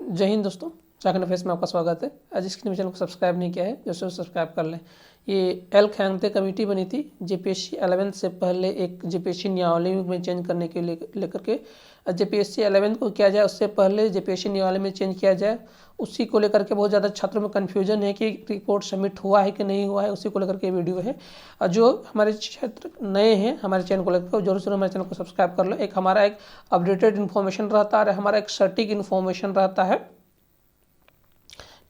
जय हिंद दोस्तों, झारखंड अफेयर्स में आपका स्वागत है। आज जिसने चैनल को सब्सक्राइब नहीं किया है जैसे सब्सक्राइब कर लें। ये एल खयांगते कमेटी बनी थी जेपीएससी 11 से पहले एक जेपीएससी नियमावली में चेंज करने के लिए लेकर के जेपीएससी 11 को किया जाए, उससे पहले जेपीएससी नियमावली में चेंज किया जाए। उसी को लेकर के बहुत ज़्यादा छात्रों में कन्फ्यूजन है कि रिपोर्ट सबमिट हुआ है कि नहीं हुआ है, उसी को लेकर के वीडियो है। और जो हमारे क्षेत्र नए हैं हमारे चैनल को लेकर जरूर से हमारे चैनल को सब्सक्राइब कर लो। एक हमारा एक अपडेटेड इन्फॉर्मेशन रहता है, हमारा एक सटीक इन्फॉर्मेशन रहता है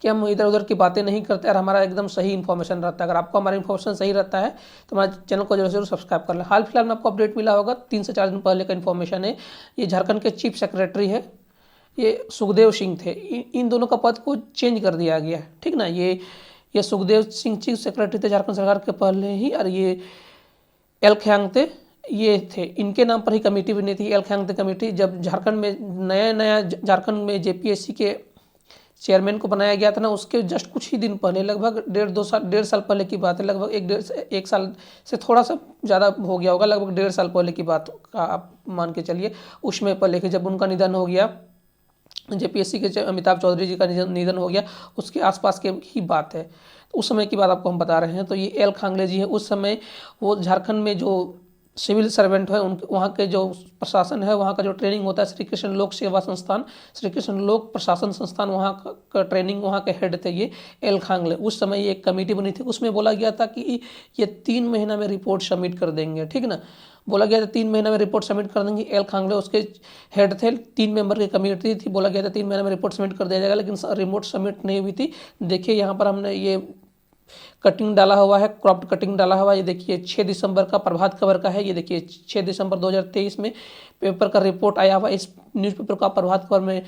कि हम इधर उधर की बातें नहीं करते और हमारा एकदम सही इन्फॉर्मेशन रहता है। अगर आपको हमारा इन्फॉर्मेशन सही रहता है तो हमारे चैनल को जरूर सब्सक्राइब कर लें। हाल फिलहाल में आपको अपडेट मिला होगा, 3 से 4 दिन पहले का इन्फॉर्मेशन है। ये झारखंड के चीफ सेक्रेटरी है, ये सुखदेव सिंह थे। इन दोनों का पद को चेंज कर दिया गया है, ठीक ना। ये सुखदेव सिंह चीफ सेक्रेटरी थे झारखंड सरकार के पहले ही, और ये एल खयांगते ये थे। इनके नाम पर ही कमेटी बनी थी, एल खयांगते कमेटी। जब झारखंड में नया झारखंड में जेपीएससी के चेयरमैन को बनाया गया था ना, उसके जस्ट कुछ ही दिन पहले, लगभग डेढ़ साल पहले की बात है। लगभग एक साल से थोड़ा सा ज़्यादा हो गया होगा, लगभग 1.5 साल पहले की बात का आप मान के चलिए। उसमें पहले कि जब उनका निधन हो गया, जेपीएससी के अमिताभ चौधरी जी का निधन हो गया, उसके आसपास के ही बात है। उस समय की बात आपको हम बता रहे हैं। तो ये एल खांगले जी है, उस समय वो झारखंड में जो सिविल सर्वेंट है उनके वहाँ के जो प्रशासन है, वहाँ का जो ट्रेनिंग होता है, श्री कृष्ण लोक सेवा संस्थान, श्री कृष्ण लोक प्रशासन संस्थान, वहाँ का ट्रेनिंग, वहाँ के हेड थे ये एल खांगले। उस समय ये एक कमेटी बनी थी, उसमें बोला गया था कि ये 3 महीना में रिपोर्ट सबमिट कर देंगे, ठीक ना। बोला गया था 3 महीना में रिपोर्ट सबमिट कर देंगे। एल खांगले उसके हेड थे, 3 मेंबर की कमेटी थी। बोला गया था 3 महीने में रिपोर्ट सबमिट कर दिया जाएगा, लेकिन रिपोर्ट सबमिट नहीं हुई थी। देखिए यहाँ पर हमने ये कटिंग डाला हुआ है, क्रॉप्ड कटिंग डाला हुआ है। ये देखिए 6 दिसंबर का प्रभात खबर का है। ये देखिए 6 दिसंबर 2023 में पेपर का रिपोर्ट आया हुआ। इस न्यूज़पेपर का प्रभात खबर में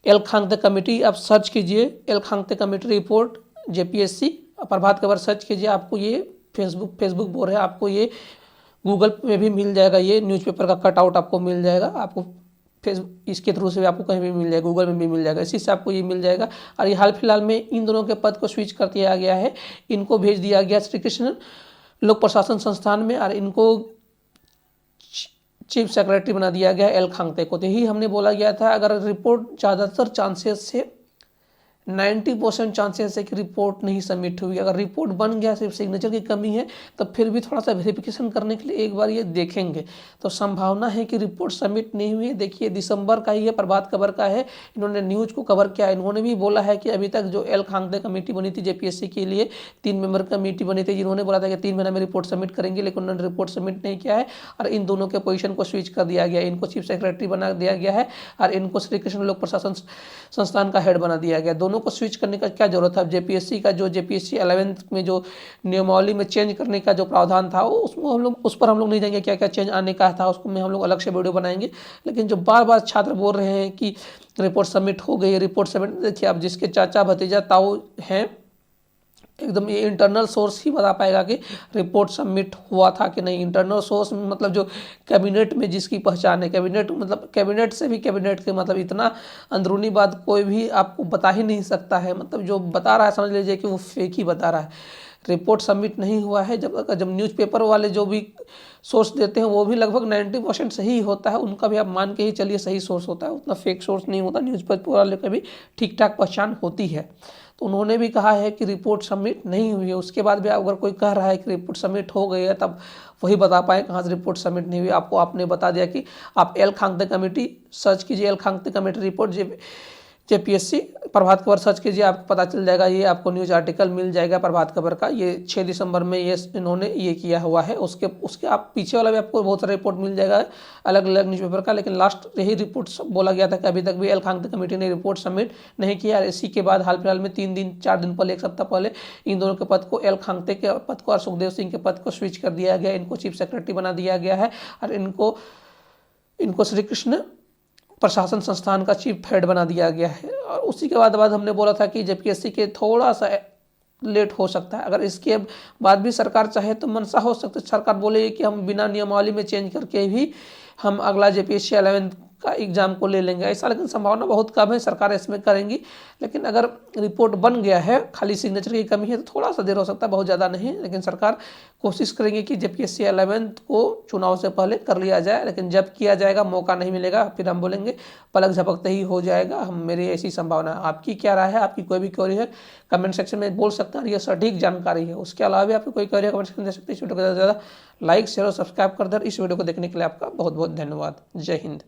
एल खांगते कमेटी, आप सर्च कीजिए L खांगते committee report JPSC Prabhat Khabar search कीजिए, आपको ये फेसबुक बोल रहे हैं, आपको ये गूगल में भी मिल जाएगा। ये न्यूज़पेपर का कटआउट आपको मिल जाएगा, आपको फेसबुक इसके थ्रू से भी आपको कहीं भी मिल जाएगा, गूगल में भी मिल जाएगा, इसी से आपको ये मिल जाएगा। और ये हाल फिलहाल में इन दोनों के पद को स्विच कर दिया गया है। इनको भेज दिया गया श्री कृष्ण लोक प्रशासन संस्थान में, और इनको चीफ सेक्रेटरी बना दिया गया एल खांगते को। तो यही हमने बोला गया था, अगर रिपोर्ट ज़्यादातर चांसेस से 90% चांसेस है कि रिपोर्ट नहीं सबमिट हुई। अगर रिपोर्ट बन गया, सिर्फ सिग्नेचर की कमी है, तो फिर भी थोड़ा सा वेरिफिकेशन करने के लिए एक बार ये देखेंगे, तो संभावना है कि रिपोर्ट सबमिट नहीं हुई है। देखिए दिसंबर का ही है, प्रभात खबर का है, इन्होंने न्यूज़ को कवर किया। इन्होंने भी बोला है कि अभी तक जो एल खांगते कमेटी बनी थी जेपीएससी के लिए, 3 मेंबर कमेटी बनी थी, जिन्होंने बोला था कि 3 महीने में रिपोर्ट सबमिट करेंगे, लेकिन उन्होंने रिपोर्ट सबमिट नहीं किया है। और इन दोनों के पोजीशन को स्विच कर दिया गया, इनको चीफ सेक्रेटरी बना दिया गया है और इनको श्री कृष्ण लोक प्रशासन संस्थान का हेड बना दिया गया। दोनों को स्विच करने का क्या जरूरत था। जेपीएससी का जो जेपीएससी 11 में जो नियमावली में चेंज करने का जो प्रावधान था, उसमें हम लोग उस पर हम लोग नहीं जाएंगे, क्या क्या चेंज आने का था उसको में हम लोग अलग से वीडियो बनाएंगे। लेकिन जो बार बार छात्र बोल रहे हैं कि रिपोर्ट सबमिट हो गई, रिपोर्ट सबमिट, देखिए आप जिसके चाचा भतीजा ताऊ हैं, एकदम ये इंटरनल सोर्स ही बता पाएगा कि रिपोर्ट सबमिट हुआ था कि नहीं। इंटरनल सोर्स मतलब जो कैबिनेट में जिसकी पहचान है, कैबिनेट मतलब कैबिनेट से भी कैबिनेट के मतलब इतना अंदरूनी बात कोई भी आपको बता ही नहीं सकता है। मतलब जो बता रहा है समझ लीजिए कि वो फेक ही बता रहा है। रिपोर्ट सबमिट नहीं हुआ है। जब न्यूज़पेपर वाले जो भी सोर्स देते हैं वो भी लगभग 90% सही होता है, उनका भी आप मान के ही चलिए सही सोर्स होता है, उतना फेक सोर्स नहीं होता। न्यूज़पेपर वाले का भी ठीक ठाक पहचान होती है। तो उन्होंने भी कहा है कि रिपोर्ट सबमिट नहीं हुई है। उसके बाद भी अगर कोई कह रहा है कि रिपोर्ट सबमिट हो गई है, तब वही बता पाए कहाँ से रिपोर्ट सबमिट नहीं हुई। आपको आपने बता दिया कि आप एल खांगते कमेटी सर्च कीजिए, L खांगते committee report JPSC Prabhat Khabar search कीजिए, आपको पता चल जाएगा। ये आपको न्यूज़ आर्टिकल मिल जाएगा प्रभात खबर का। ये 6 दिसंबर में ये इन्होंने ये किया हुआ है। उसके आप पीछे वाला भी आपको बहुत सारा रिपोर्ट मिल जाएगा अलग अलग न्यूज़पेपर का। लेकिन लास्ट यही रिपोर्ट बोला गया था कि अभी तक भी एल खांगते कमेटी ने रिपोर्ट सबमिट नहीं किया। इसी के बाद हाल फिलहाल में 4 दिन पहले, 1 सप्ताह पहले इन दोनों के पद को, एल खांगते के पद को और सुखदेव सिंह के पद को स्विच कर दिया गया। इनको चीफ सेक्रेटरी बना दिया गया है और इनको श्री कृष्ण प्रशासन संस्थान का चीफ हेड बना दिया गया है। और उसी के बाद हमने बोला था कि जेपीएससी के थोड़ा सा लेट हो सकता है। अगर इसके बाद भी सरकार चाहे तो मनसा हो सकता है, सरकार बोले कि हम बिना नियमावली में चेंज करके भी हम अगला जेपीएससी 11 का एग्ज़ाम को ले लेंगे ऐसा, लेकिन संभावना बहुत कम है, सरकार इसमें करेंगी। लेकिन अगर रिपोर्ट बन गया है, खाली सिग्नेचर की कमी है, तो थोड़ा सा देर हो सकता है, बहुत ज़्यादा नहीं। लेकिन सरकार कोशिश करेंगे कि जेपीएससी 11th को चुनाव से पहले कर लिया जाए। लेकिन जब किया जाएगा मौका नहीं मिलेगा, फिर हम बोलेंगे पलक झपकते ही हो जाएगा। मेरी ऐसी संभावना है। आपकी क्या राय है? आपकी कोई भी क्वेरी है कमेंट सेक्शन में बोल सकते हैं, ये सटीक जानकारी है। उसके अलावा भी आपकी कोई क्वेरी है कमेंट सेक्शन में दे सकते हैं। इस वीडियो को ज़्यादा से ज़्यादा लाइक शेयर और सब्सक्राइब कर दें। इस वीडियो को देखने के लिए आपका बहुत बहुत धन्यवाद। जय हिंद।